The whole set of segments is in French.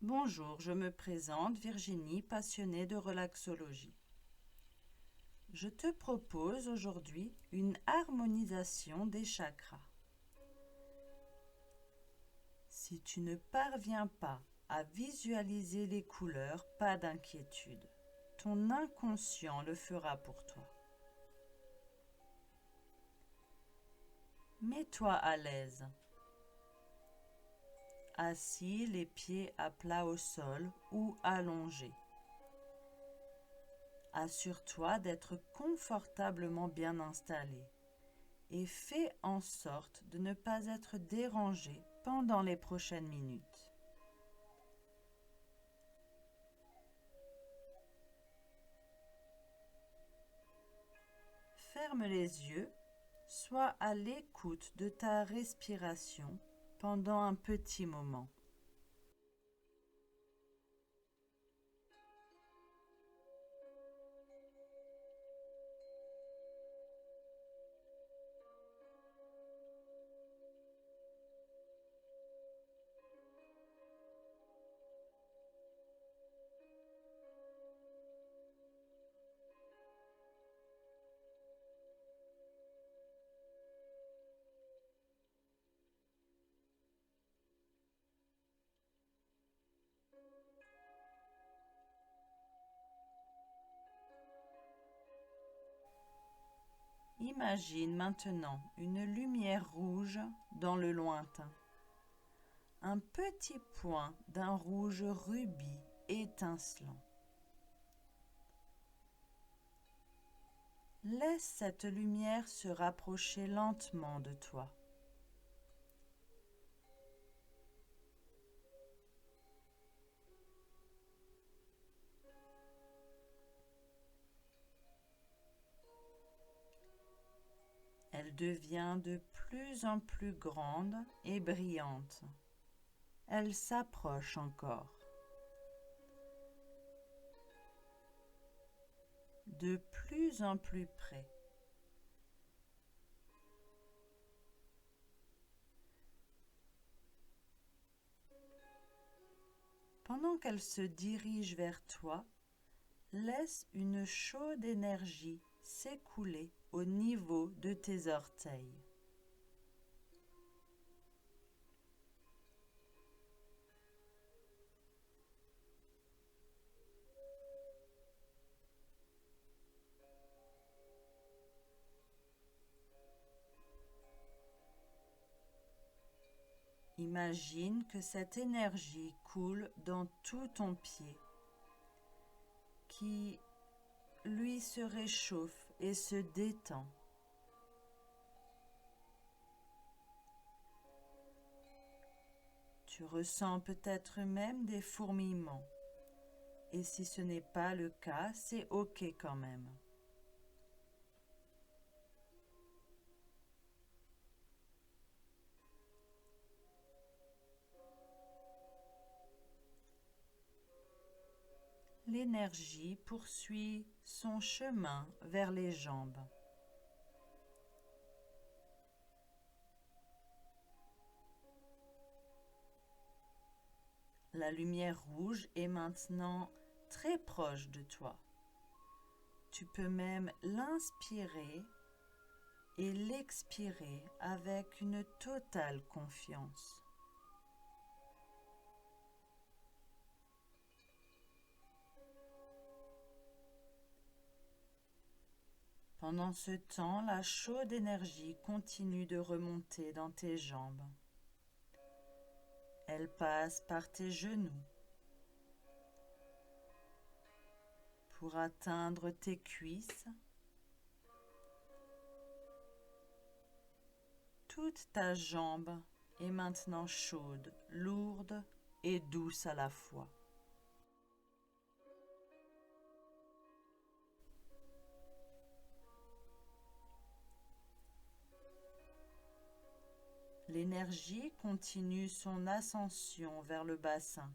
Bonjour, je me présente Virginie, passionnée de relaxologie. Je te propose aujourd'hui une harmonisation des chakras. Si tu ne parviens pas à visualiser les couleurs, pas d'inquiétude. Ton inconscient le fera pour toi. Mets-toi à l'aise. Assis, les pieds à plat au sol ou allongés. Assure-toi d'être confortablement bien installé et fais en sorte de ne pas être dérangé pendant les prochaines minutes. Ferme les yeux, sois à l'écoute de ta respiration pendant un petit moment. Imagine maintenant une lumière rouge dans le lointain. Un petit point d'un rouge rubis étincelant. Laisse cette lumière se rapprocher lentement de toi. Elle devient de plus en plus grande et brillante. Elle s'approche encore. De plus en plus près. Pendant qu'elle se dirige vers toi, laisse une chaude énergie s'écouler au niveau de tes orteils. Imagine que cette énergie coule dans tout ton pied, qui lui se réchauffe et se détend. Tu ressens peut-être même des fourmillements. Et si ce n'est pas le cas, c'est OK quand même. L'énergie poursuit son chemin vers les jambes. La lumière rouge est maintenant très proche de toi. Tu peux même l'inspirer et l'expirer avec une totale confiance. Pendant ce temps, la chaude énergie continue de remonter dans tes jambes. Elle passe par tes genoux pour atteindre tes cuisses. Toute ta jambe est maintenant chaude, lourde et douce à la fois. L'énergie continue son ascension vers le bassin,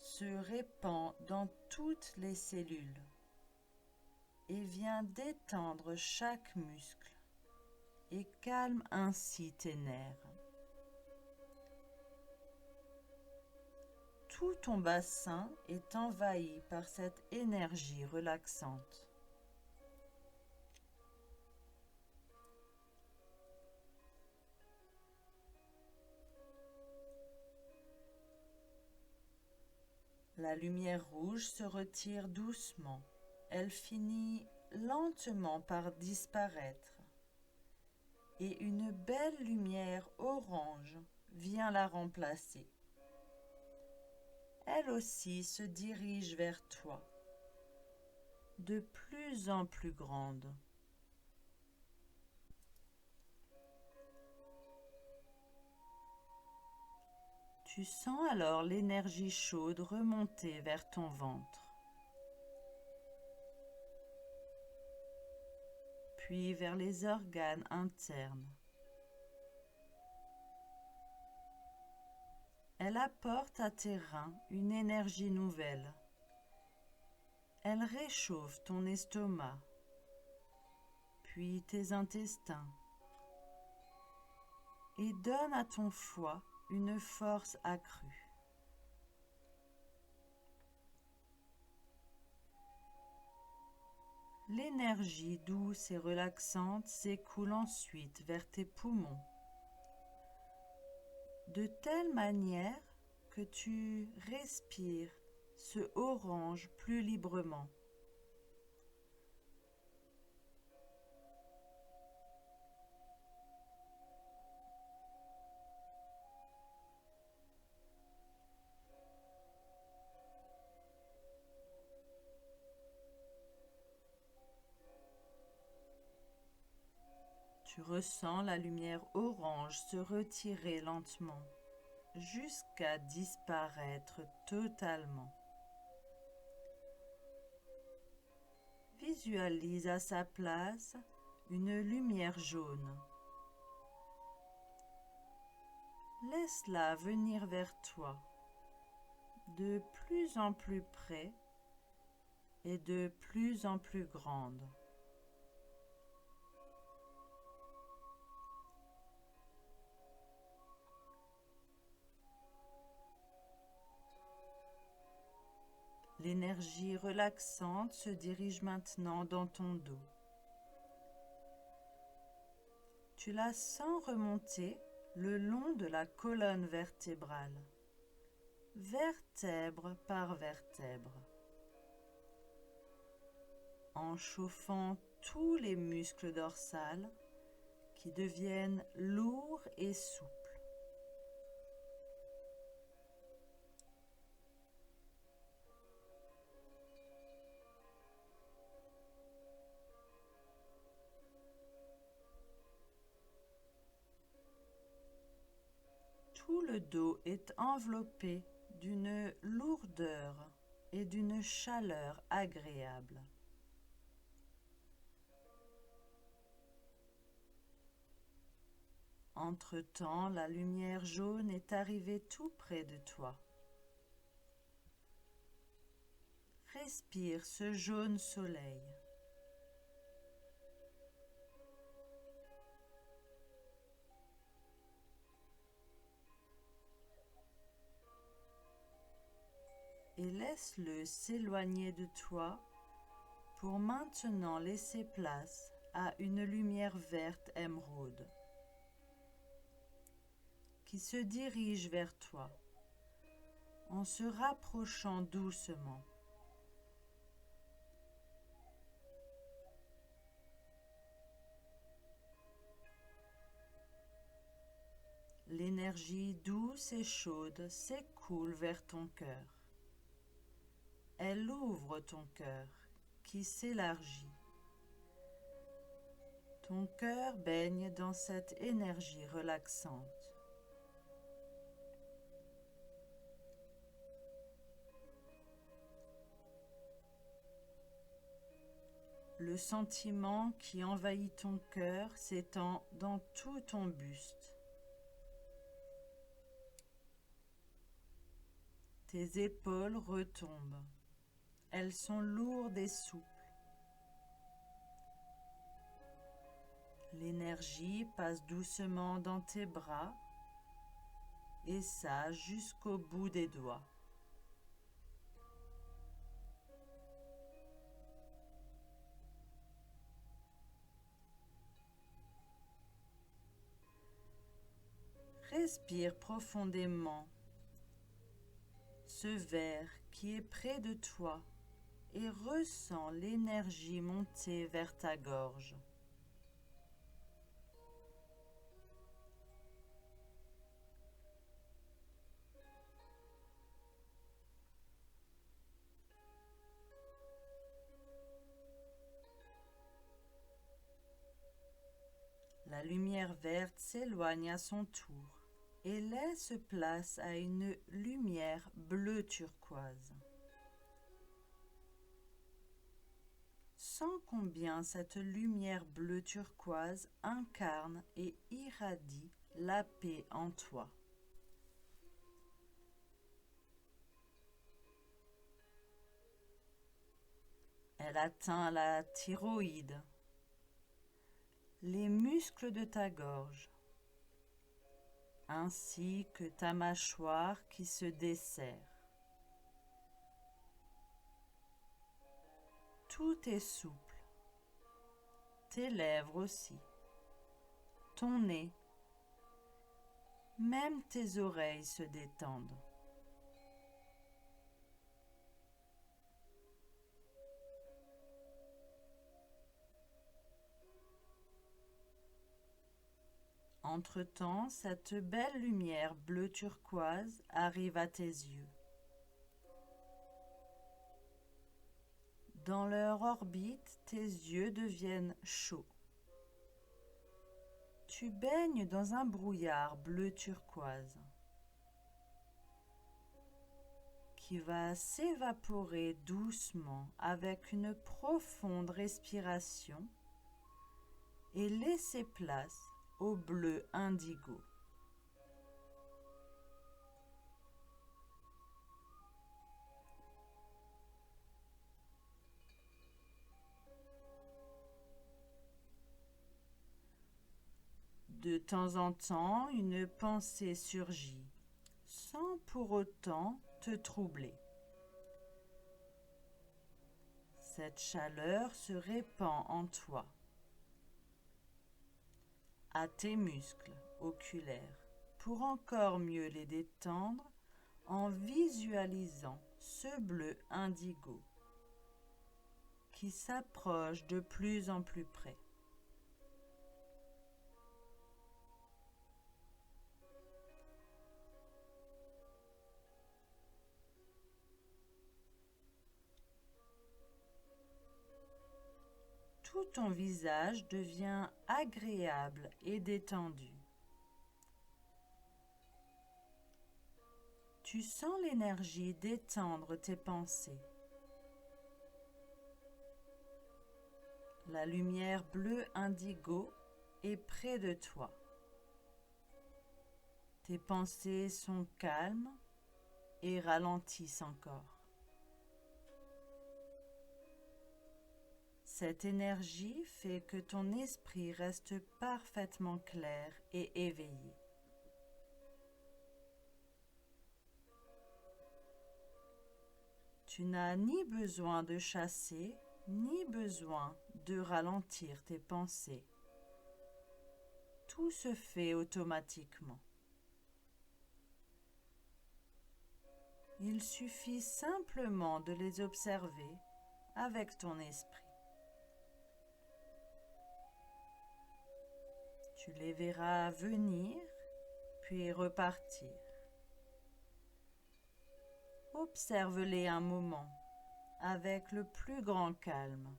se répand dans toutes les cellules et vient détendre chaque muscle et calme ainsi tes nerfs. Tout ton bassin est envahi par cette énergie relaxante. La lumière rouge se retire doucement. Elle finit lentement par disparaître et une belle lumière orange vient la remplacer. Elle aussi se dirige vers toi, de plus en plus grande. Tu sens alors l'énergie chaude remonter vers ton ventre, puis vers les organes internes. Elle apporte à tes reins une énergie nouvelle. Elle réchauffe ton estomac, puis tes intestins, et donne à ton foie une force accrue. L'énergie douce et relaxante s'écoule ensuite vers tes poumons, de telle manière que tu respires ce orange plus librement. Tu ressens la lumière orange se retirer lentement jusqu'à disparaître totalement. Visualise à sa place une lumière jaune. Laisse-la venir vers toi, de plus en plus près et de plus en plus grande. L'énergie relaxante se dirige maintenant dans ton dos. Tu la sens remonter le long de la colonne vertébrale, vertèbre par vertèbre, en chauffant tous les muscles dorsales qui deviennent lourds et souples. Tout le dos est enveloppé d'une lourdeur et d'une chaleur agréable. Entre-temps, la lumière jaune est arrivée tout près de toi. Respire ce jaune soleil. Et laisse-le s'éloigner de toi pour maintenant laisser place à une lumière verte émeraude qui se dirige vers toi en se rapprochant doucement. L'énergie douce et chaude s'écoule vers ton cœur. Elle ouvre ton cœur qui s'élargit. Ton cœur baigne dans cette énergie relaxante. Le sentiment qui envahit ton cœur s'étend dans tout ton buste. Tes épaules retombent. Elles sont lourdes et souples. L'énergie passe doucement dans tes bras et ça jusqu'au bout des doigts. Respire profondément ce verre qui est près de toi et ressens l'énergie monter vers ta gorge. La lumière verte s'éloigne à son tour et laisse place à une lumière bleu turquoise. Sens combien cette lumière bleu turquoise incarne et irradie la paix en toi. Elle atteint la thyroïde, les muscles de ta gorge, ainsi que ta mâchoire qui se desserre. Tout est souple, tes lèvres aussi, ton nez, même tes oreilles se détendent. Entre-temps, cette belle lumière bleu turquoise arrive à tes yeux. Dans leur orbite, tes yeux deviennent chauds. Tu baignes dans un brouillard bleu turquoise qui va s'évaporer doucement avec une profonde respiration et laisser place au bleu indigo. De temps en temps, une pensée surgit, sans pour autant te troubler. Cette chaleur se répand en toi, à tes muscles oculaires, pour encore mieux les détendre en visualisant ce bleu indigo qui s'approche de plus en plus près. Tout ton visage devient agréable et détendu. Tu sens l'énergie détendre tes pensées. La lumière bleue indigo est près de toi. Tes pensées sont calmes et ralentissent encore. Cette énergie fait que ton esprit reste parfaitement clair et éveillé. Tu n'as ni besoin de chasser, ni besoin de ralentir tes pensées. Tout se fait automatiquement. Il suffit simplement de les observer avec ton esprit. Tu les verras venir, puis repartir. Observe-les un moment, avec le plus grand calme.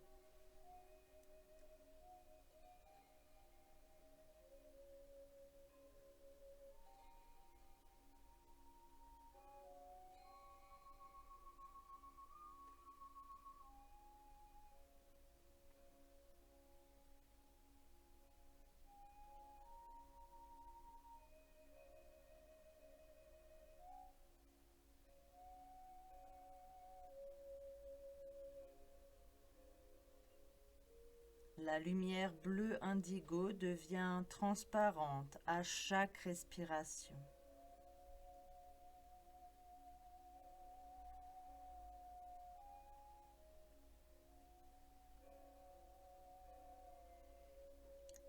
La lumière bleue indigo devient transparente à chaque respiration.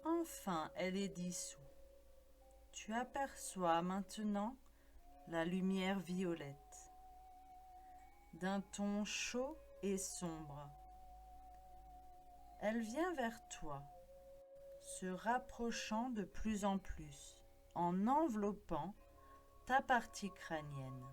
Enfin, elle est dissoute. Tu aperçois maintenant la lumière violette, d'un ton chaud et sombre. Elle vient vers toi, se rapprochant de plus en plus, en enveloppant ta partie crânienne.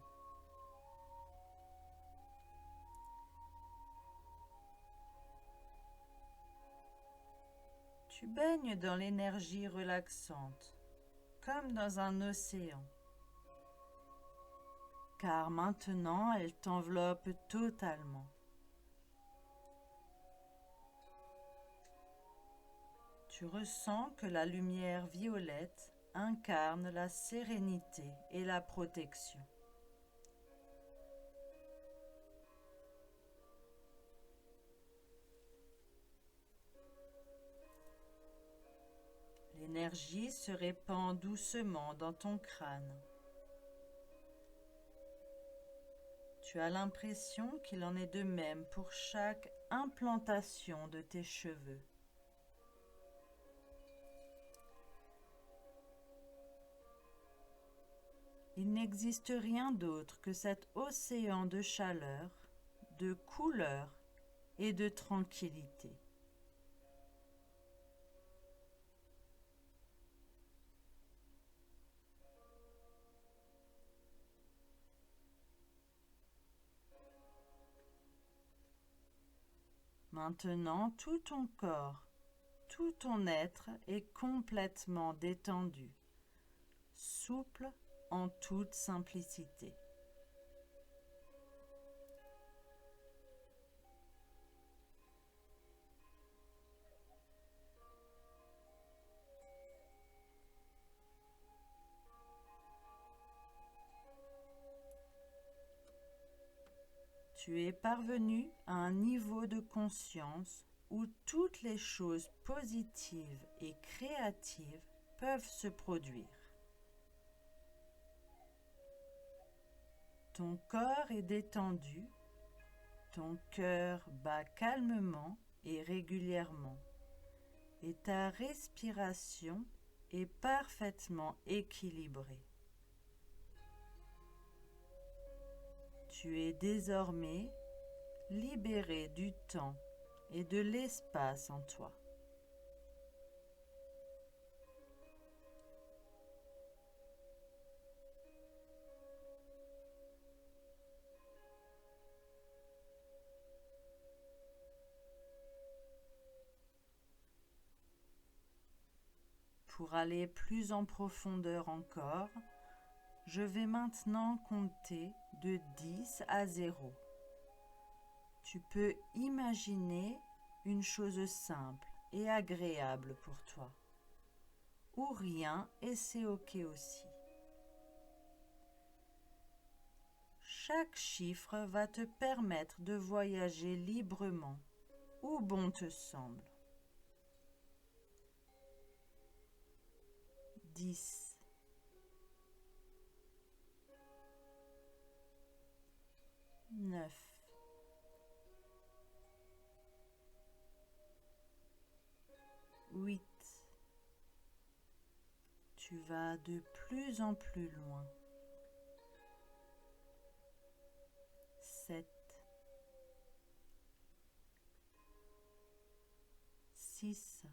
Tu baignes dans l'énergie relaxante, comme dans un océan, car maintenant elle t'enveloppe totalement. Tu ressens que la lumière violette incarne la sérénité et la protection. L'énergie se répand doucement dans ton crâne. Tu as l'impression qu'il en est de même pour chaque implantation de tes cheveux. Il n'existe rien d'autre que cet océan de chaleur, de couleur et de tranquillité. Maintenant, tout ton corps, tout ton être est complètement détendu, souple en toute simplicité. Tu es parvenu à un niveau de conscience où toutes les choses positives et créatives peuvent se produire. Ton corps est détendu, ton cœur bat calmement et régulièrement, et ta respiration est parfaitement équilibrée. Tu es désormais libéré du temps et de l'espace en toi. Pour aller plus en profondeur encore, je vais maintenant compter de 10 à 0. Tu peux imaginer une chose simple et agréable pour toi, ou rien et c'est ok aussi. Chaque chiffre va te permettre de voyager librement, où bon te semble. 10, 9, 8. Tu vas de plus en plus loin. 7, 6,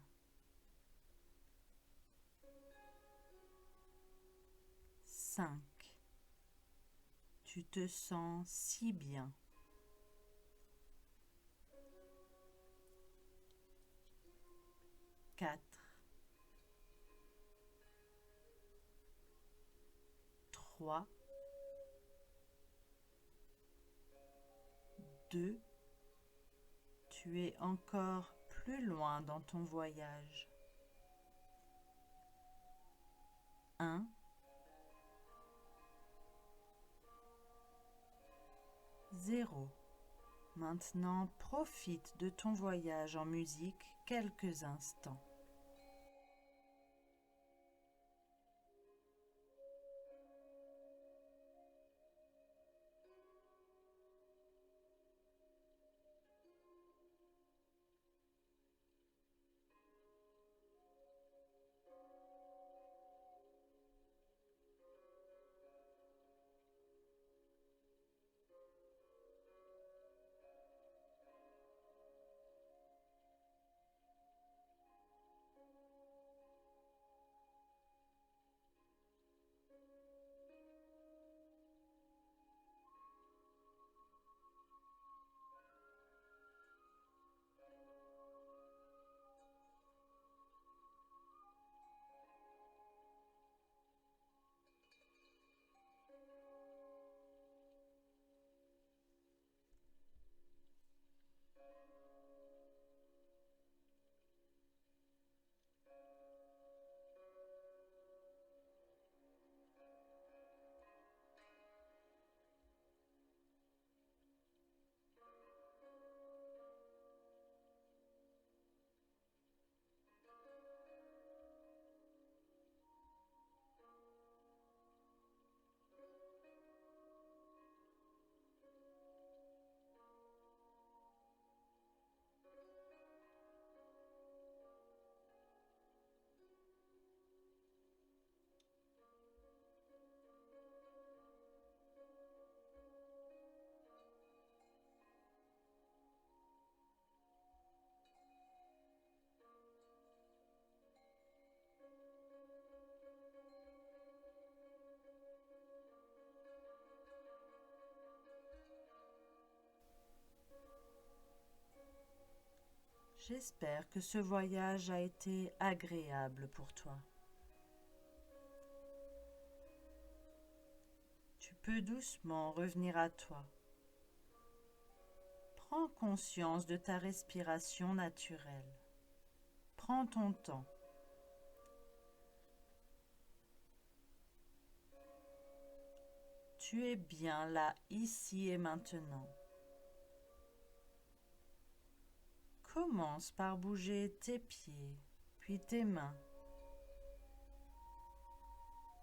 5. Tu te sens si bien. 4, 3, 2. Tu es encore plus loin dans ton voyage. 1, 0. Maintenant, profite de ton voyage en musique quelques instants. J'espère que ce voyage a été agréable pour toi. Tu peux doucement revenir à toi. Prends conscience de ta respiration naturelle. Prends ton temps. Tu es bien là, ici et maintenant. Commence par bouger tes pieds, puis tes mains.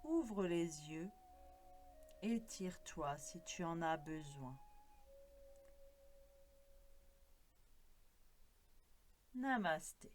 Ouvre les yeux et étire-toi si tu en as besoin. Namasté.